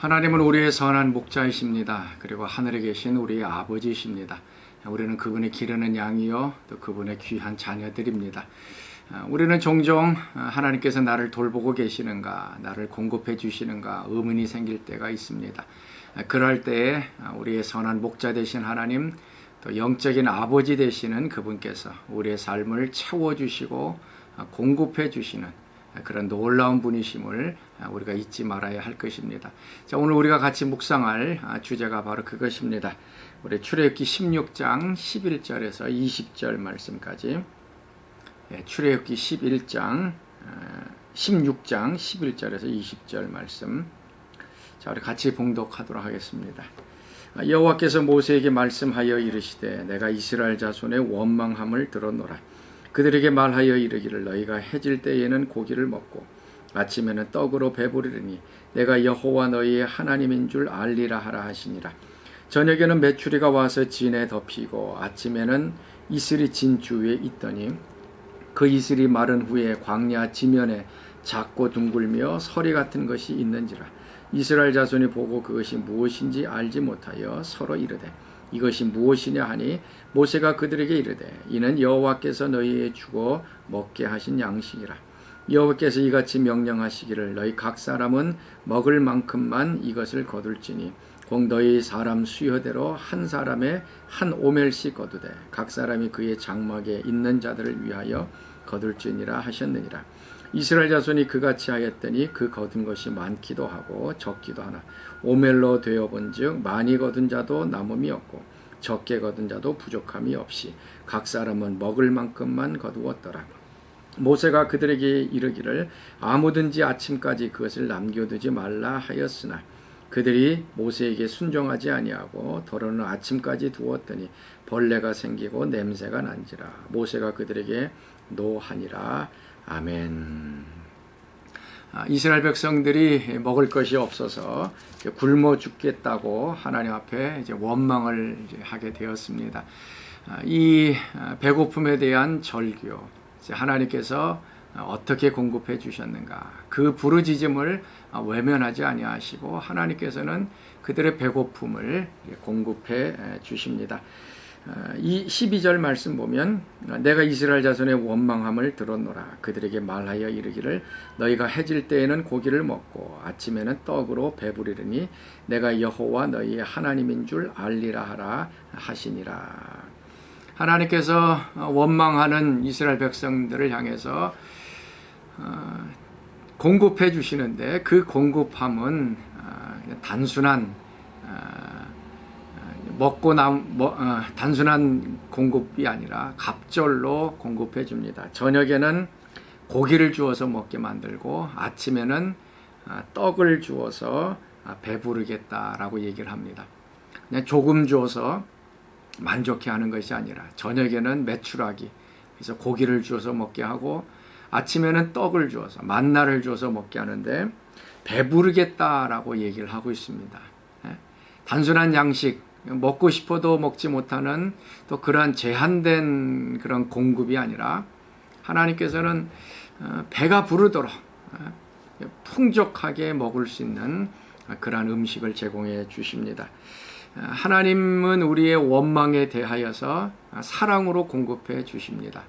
하나님은 우리의 선한 목자이십니다. 그리고 하늘에 계신 우리의 아버지이십니다. 우리는 그분의 기르는 양이요 또 그분의 귀한 자녀들입니다. 우리는 종종 하나님께서 나를 돌보고 계시는가, 나를 공급해 주시는가 의문이 생길 때가 있습니다. 그럴 때에 우리의 선한 목자 되신 하나님, 또 영적인 아버지 되시는 그분께서 우리의 삶을 채워주시고 공급해 주시는 그런 놀라운 분이심을 우리가 잊지 말아야 할 것입니다. 자, 오늘 우리가 같이 묵상할 주제가 바로 그것입니다. 우리 출애굽기 16장 11절에서 20절 말씀까지, 출애굽기 16장 11절에서 20절 말씀, 자, 우리 같이 봉독하도록 하겠습니다. 여호와께서 모세에게 말씀하여 이르시되 내가 이스라엘 자손의 원망함을 들었노라. 그들에게 말하여 이르기를 너희가 해질 때에는 고기를 먹고 아침에는 떡으로 배부르리니 내가 여호와 너희의 하나님인 줄 알리라 하라 하시니라. 저녁에는 메추리가 와서 진에 덮이고 아침에는 이슬이 진주 위에 있더니 그 이슬이 마른 후에 광야 지면에 작고 둥글며 서리 같은 것이 있는지라. 이스라엘 자손이 보고 그것이 무엇인지 알지 못하여 서로 이르되 이것이 무엇이냐 하니 모세가 그들에게 이르되 이는 여호와께서 너희에게 주고 먹게 하신 양식이라. 여호와께서 이같이 명령하시기를 너희 각 사람은 먹을 만큼만 이것을 거둘지니 곧 너희 사람 수여대로 한 사람의 한 오멜씩 거두되 각 사람이 그의 장막에 있는 자들을 위하여 거둘지니라 하셨느니라. 이스라엘 자손이 그같이 하였더니 그 거둔 것이 많기도 하고 적기도 하나 오멜로 되어본즉 많이 거둔 자도 남음이 없고 적게 거둔 자도 부족함이 없이 각 사람은 먹을 만큼만 거두었더라. 모세가 그들에게 이르기를 아무든지 아침까지 그것을 남겨두지 말라 하였으나 그들이 모세에게 순종하지 아니하고 더러는 아침까지 두었더니 벌레가 생기고 냄새가 난지라. 모세가 그들에게 노하니라. 아멘. 이스라엘 백성들이 먹을 것이 없어서 굶어 죽겠다고 하나님 앞에 이제 원망을 하게 되었습니다. 이 배고픔에 대한 절규, 하나님께서 어떻게 공급해 주셨는가, 그 부르짖음을 외면하지 아니하시고 하나님께서는 그들의 배고픔을 공급해 주십니다. 이 12절 말씀 보면 내가 이스라엘 자손의 원망함을 들었노라. 그들에게 말하여 이르기를 너희가 해질 때에는 고기를 먹고 아침에는 떡으로 배부르리니 내가 여호와 너희의 하나님인 줄 알리라 하라 하시니라. 하나님께서 원망하는 이스라엘 백성들을 향해서 공급해 주시는데 그 공급함은 단순한 단순한 공급이 아니라 갑절로 공급해 줍니다. 저녁에는 고기를 주어서 먹게 만들고 아침에는 떡을 주어서 배부르겠다라고 얘기를 합니다. 그냥 조금 주어서 만족해 하는 것이 아니라 저녁에는 메추라기, 그래서 고기를 주어서 먹게 하고 아침에는 떡을 주어서 만나를 주어서 먹게 하는데 배부르겠다라고 얘기를 하고 있습니다. 단순한 양식, 먹고 싶어도 먹지 못하는 또 그러한 제한된 그런 공급이 아니라 하나님께서는 배가 부르도록 풍족하게 먹을 수 있는 그러한 음식을 제공해 주십니다. 하나님은 우리의 원망에 대하여서 사랑으로 공급해 주십니다.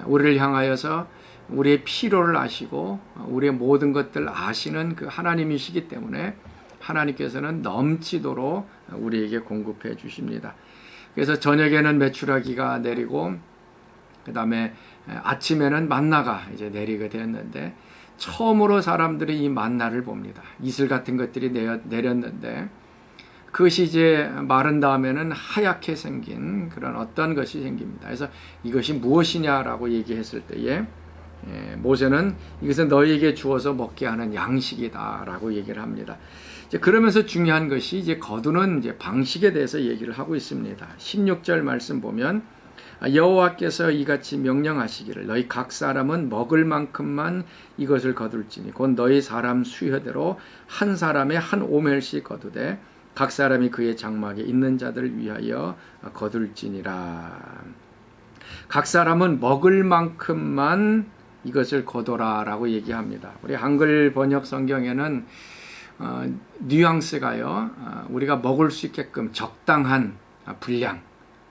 우리를 향하여서 우리의 필요를 아시고 우리의 모든 것들을 아시는 그 하나님이시기 때문에 하나님께서는 넘치도록 우리에게 공급해 주십니다. 그래서 저녁에는 메추라기가 내리고 그 다음에 아침에는 만나가 이제 내리게 되었는데 처음으로 사람들이 이 만나를 봅니다. 이슬 같은 것들이 내렸는데 그것이 이제 마른 다음에는 하얗게 생긴 그런 어떤 것이 생깁니다. 그래서 이것이 무엇이냐라고 얘기했을 때에 모세는 이것은 너희에게 주어서 먹게 하는 양식이다라고 얘기를 합니다. 이제 그러면서 중요한 것이 이제 거두는 이제 방식에 대해서 얘기를 하고 있습니다. 16절 말씀 보면 여호와께서 이같이 명령하시기를 너희 각 사람은 먹을 만큼만 이것을 거둘지니 곧 너희 사람 수여대로 한 사람의 한 오멜씩 거두되 각 사람이 그의 장막에 있는 자들을 위하여 거둘지니라. 각 사람은 먹을 만큼만 이것을 거둬라라고 얘기합니다. 우리 한글 번역 성경에는 뉘앙스가요. 우리가 먹을 수 있게끔 적당한 분량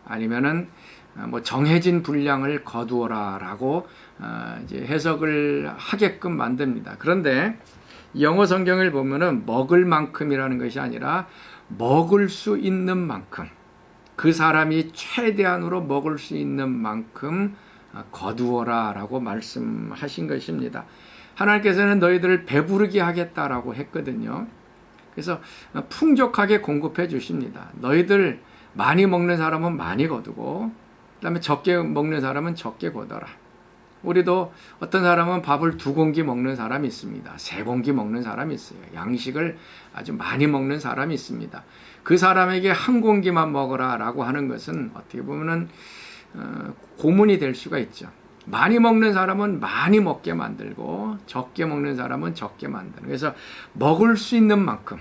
아니면은 뭐 정해진 분량을 거두어라라고 이제 해석을 하게끔 만듭니다. 그런데 영어 성경을 보면은 먹을 만큼이라는 것이 아니라 먹을 수 있는 만큼, 그 사람이 최대한으로 먹을 수 있는 만큼 거두어라라고 말씀하신 것입니다. 하나님께서는 너희들을 배부르게 하겠다라고 했거든요. 그래서 풍족하게 공급해 주십니다. 너희들 많이 먹는 사람은 많이 거두고, 그 다음에 적게 먹는 사람은 적게 거둬라. 우리도 어떤 사람은 밥을 2공기 먹는 사람이 있습니다. 3공기 먹는 사람이 있어요. 양식을 아주 많이 먹는 사람이 있습니다. 그 사람에게 1공기만 먹어라 라고 하는 것은 어떻게 보면은 고문이 될 수가 있죠. 많이 먹는 사람은 많이 먹게 만들고 적게 먹는 사람은 적게 만드는. 그래서 먹을 수 있는 만큼,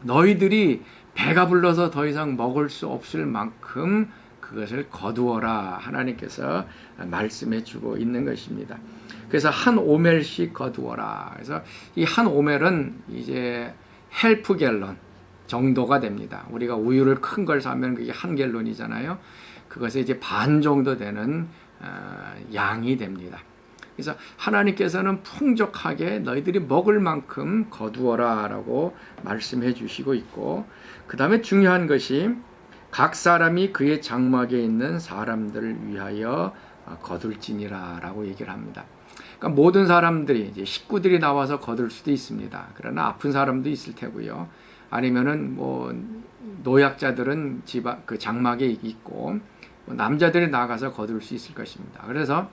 너희들이 배가 불러서 더 이상 먹을 수 없을 만큼 그것을 거두어라 하나님께서 말씀해 주고 있는 것입니다. 그래서 한 오멜씩 거두어라. 그래서 이 한 오멜은 이제 헬프 갤런 정도가 됩니다. 우리가 우유를 큰 걸 사면 그게 1갤론이잖아요. 그것에 이제 반 정도 되는 양이 됩니다. 그래서 하나님께서는 풍족하게 너희들이 먹을 만큼 거두어라 라고 말씀해 주시고 있고, 그 다음에 중요한 것이 각 사람이 그의 장막에 있는 사람들을 위하여 거둘지니라 라고 얘기를 합니다. 그러니까 모든 사람들이, 이제 식구들이 나와서 거둘 수도 있습니다. 그러나 아픈 사람도 있을 테고요. 아니면은 뭐 노약자들은 그 장막에 있고, 남자들이 나가서 거둘 수 있을 것입니다. 그래서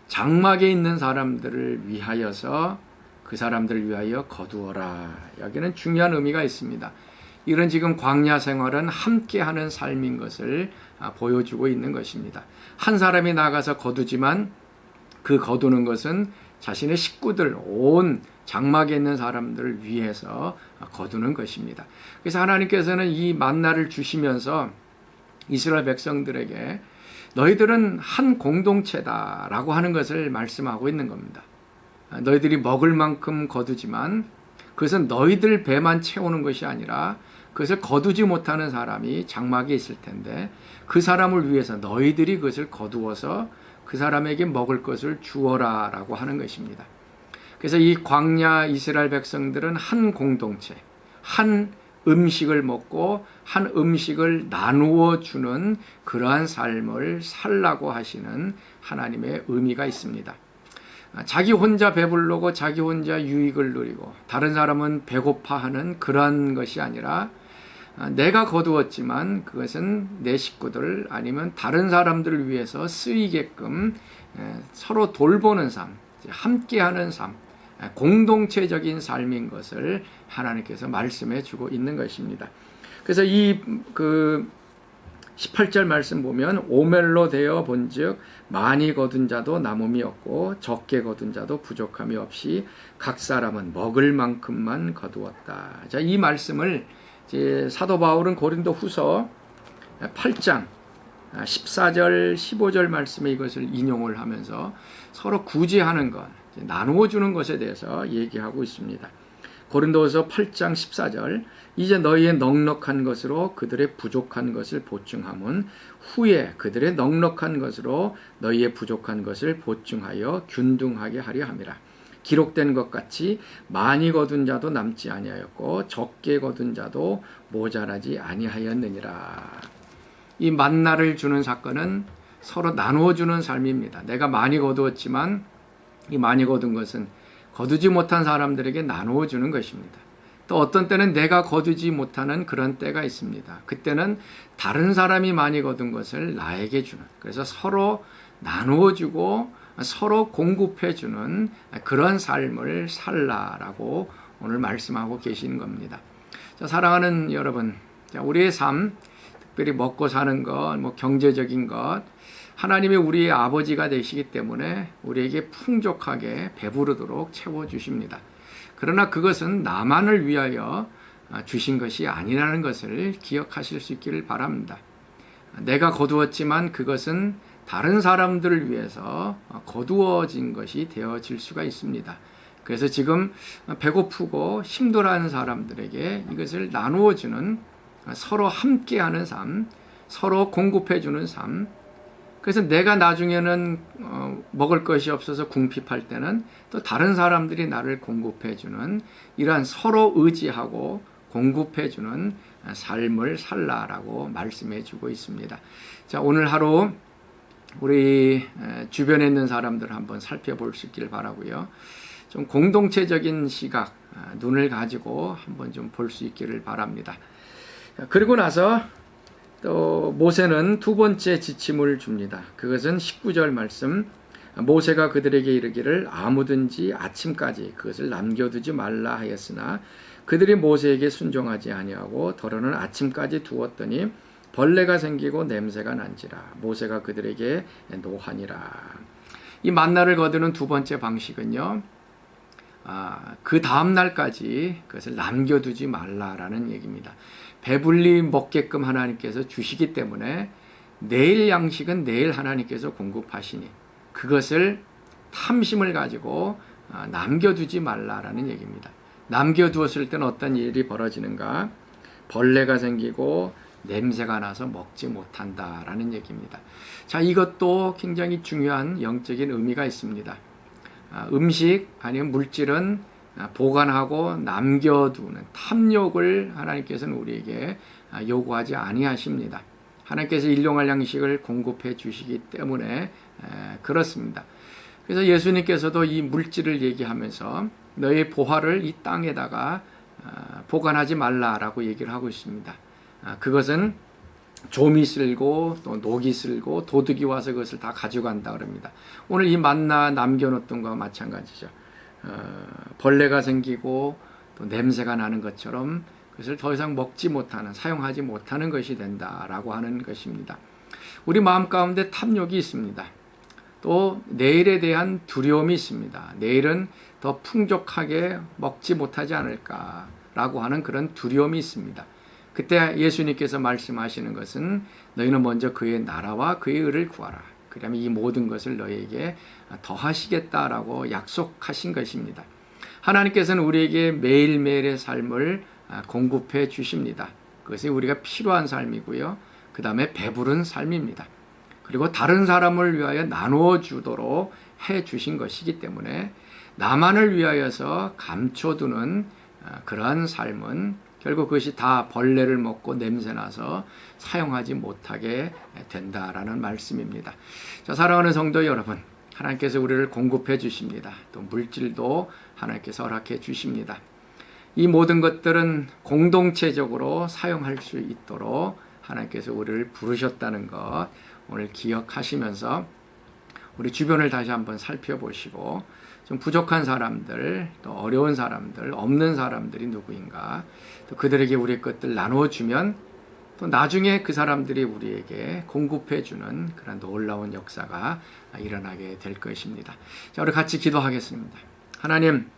장막에 있는 사람들을 위하여서 그 사람들을 위하여 거두어라. 여기는 중요한 의미가 있습니다. 이런 지금 광야 생활은 함께하는 삶인 것을 보여주고 있는 것입니다. 한 사람이 나가서 거두지만 그 거두는 것은 자신의 식구들, 온 장막에 있는 사람들을 위해서 거두는 것입니다. 그래서 하나님께서는 이 만나를 주시면서 이스라엘 백성들에게 너희들은 한 공동체다라고 하는 것을 말씀하고 있는 겁니다. 너희들이 먹을 만큼 거두지만 그것은 너희들 배만 채우는 것이 아니라 그것을 거두지 못하는 사람이 장막에 있을 텐데 그 사람을 위해서 너희들이 그것을 거두어서 그 사람에게 먹을 것을 주어라 라고 하는 것입니다. 그래서 이 광야 이스라엘 백성들은 한 공동체, 한 음식을 먹고 한 음식을 나누어 주는 그러한 삶을 살라고 하시는 하나님의 의미가 있습니다. 자기 혼자 배부르고 자기 혼자 유익을 누리고 다른 사람은 배고파하는 그러한 것이 아니라 내가 거두었지만 그것은 내 식구들 아니면 다른 사람들을 위해서 쓰이게끔 서로 돌보는 삶, 함께하는 삶, 공동체적인 삶인 것을 하나님께서 말씀해 주고 있는 것입니다. 그래서 이 18절 말씀 보면 오멜로 되어 본즉 많이 거둔 자도 남음이 없고 적게 거둔 자도 부족함이 없이 각 사람은 먹을 만큼만 거두었다. 자, 이 말씀을 이제 사도 바울은 고린도 후서 8장 14절 15절 말씀에 이것을 인용을 하면서 서로 구제하는 것, 나누어 주는 것에 대해서 얘기하고 있습니다. 고린도후서 8장 14절 이제 너희의 넉넉한 것으로 그들의 부족한 것을 보충함은 후에 그들의 넉넉한 것으로 너희의 부족한 것을 보충하여 균등하게 하려 함이라. 기록된 것 같이 많이 거둔 자도 남지 아니하였고 적게 거둔 자도 모자라지 아니하였느니라. 이 만나를 주는 사건은 서로 나누어 주는 삶입니다. 내가 많이 거두었지만 이 많이 거둔 것은 거두지 못한 사람들에게 나누어 주는 것입니다. 또 어떤 때는 내가 거두지 못하는 그런 때가 있습니다. 그때는 다른 사람이 많이 거둔 것을 나에게 주는, 그래서 서로 나누어 주고 서로 공급해 주는 그런 삶을 살라라고 오늘 말씀하고 계시는 겁니다. 자, 사랑하는 여러분, 우리의 삶, 특별히 먹고 사는 것, 경제적인 것, 하나님이 우리의 아버지가 되시기 때문에 우리에게 풍족하게 배부르도록 채워주십니다. 그러나 그것은 나만을 위하여 주신 것이 아니라는 것을 기억하실 수 있기를 바랍니다. 내가 거두었지만 그것은 다른 사람들을 위해서 거두어진 것이 되어질 수가 있습니다. 그래서 지금 배고프고 힘들어하는 사람들에게 이것을 나누어주는, 서로 함께하는 삶, 서로 공급해주는 삶. 그래서 내가 나중에는 먹을 것이 없어서 궁핍할 때는 또 다른 사람들이 나를 공급해주는, 이러한 서로 의지하고 공급해주는 삶을 살라라고 말씀해주고 있습니다. 자, 오늘 하루 우리 주변에 있는 사람들 한번 살펴볼 수 있길 바라고요. 좀 공동체적인 시각, 눈을 가지고 한번 좀 볼 수 있기를 바랍니다. 그리고 나서 또 모세는 두 번째 지침을 줍니다. 그것은 19절 말씀, 모세가 그들에게 이르기를 아무든지 아침까지 그것을 남겨두지 말라 하였으나 그들이 모세에게 순종하지 아니하고 더러는 아침까지 두었더니 벌레가 생기고 냄새가 난지라 모세가 그들에게 노하니라. 이 만나를 거두는 두 번째 방식은요, 그 다음 날까지 그것을 남겨두지 말라라는 얘기입니다. 배불리 먹게끔 하나님께서 주시기 때문에 내일 양식은 내일 하나님께서 공급하시니 그것을 탐심을 가지고 남겨두지 말라라는 얘기입니다. 남겨두었을 때는 어떤 일이 벌어지는가? 벌레가 생기고 냄새가 나서 먹지 못한다라는 얘기입니다. 자, 이것도 굉장히 중요한 영적인 의미가 있습니다. 음식 아니면 물질은 보관하고 남겨두는 탐욕을 하나님께서는 우리에게 요구하지 아니하십니다. 하나님께서 일용할 양식을 공급해 주시기 때문에 그렇습니다. 그래서 예수님께서도 이 물질을 얘기하면서 너의 보화를 이 땅에다가 보관하지 말라라고 얘기를 하고 있습니다. 그것은 좀이 쓸고 또 녹이 쓸고 도둑이 와서 그것을 다 가져간다 그럽니다. 오늘 이 만나 남겨놓던 것과 마찬가지죠. 벌레가 생기고 또 냄새가 나는 것처럼 그것을 더 이상 먹지 못하는, 사용하지 못하는 것이 된다라고 하는 것입니다. 우리 마음 가운데 탐욕이 있습니다. 또 내일에 대한 두려움이 있습니다. 내일은 더 풍족하게 먹지 못하지 않을까라고 하는 그런 두려움이 있습니다. 그때 예수님께서 말씀하시는 것은 너희는 먼저 그의 나라와 그의 의를 구하라. 그러면 이 모든 것을 너희에게 더하시겠다라고 약속하신 것입니다. 하나님께서는 우리에게 매일매일의 삶을 공급해 주십니다. 그것이 우리가 필요한 삶이고요. 그 다음에 배부른 삶입니다. 그리고 다른 사람을 위하여 나누어 주도록 해 주신 것이기 때문에 나만을 위하여서 감춰두는 그러한 삶은 결국 그것이 다 벌레를 먹고 냄새나서 사용하지 못하게 된다라는 말씀입니다. 자, 사랑하는 성도 여러분, 하나님께서 우리를 공급해 주십니다. 또 물질도 하나님께서 허락해 주십니다. 이 모든 것들은 공동체적으로 사용할 수 있도록 하나님께서 우리를 부르셨다는 것 오늘 기억하시면서 우리 주변을 다시 한번 살펴보시고 좀 부족한 사람들, 또 어려운 사람들, 없는 사람들이 누구인가, 또 그들에게 우리의 것들 나누어주면 또 나중에 그 사람들이 우리에게 공급해주는 그런 놀라운 역사가 일어나게 될 것입니다. 자, 우리 같이 기도하겠습니다. 하나님,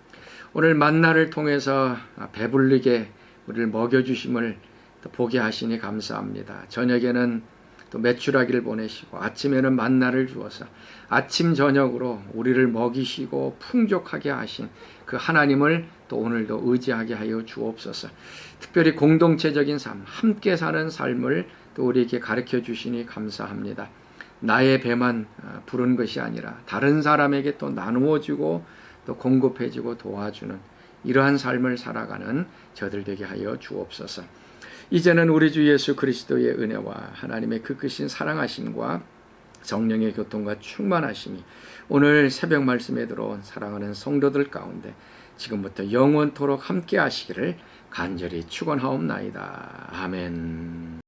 오늘 만나를 통해서 배불리게 우리를 먹여주심을 또 보게 하시니 감사합니다. 저녁에는 또 메추라기를 보내시고 아침에는 만나를 주어서 아침 저녁으로 우리를 먹이시고 풍족하게 하신 그 하나님을 또 오늘도 의지하게 하여 주옵소서. 특별히 공동체적인 삶, 함께 사는 삶을 또 우리에게 가르쳐 주시니 감사합니다. 나의 배만 부른 것이 아니라 다른 사람에게 또 나누어 주고 또 공급해 주고 도와주는 이러한 삶을 살아가는 저들 되게 하여 주옵소서. 이제는 우리 주 예수 그리스도의 은혜와 하나님의 그 크신 사랑하심과 성령의 교통과 충만하심이 오늘 새벽 말씀에 들어온 사랑하는 성도들 가운데 지금부터 영원토록 함께 하시기를 간절히 축원하옵나이다. 아멘.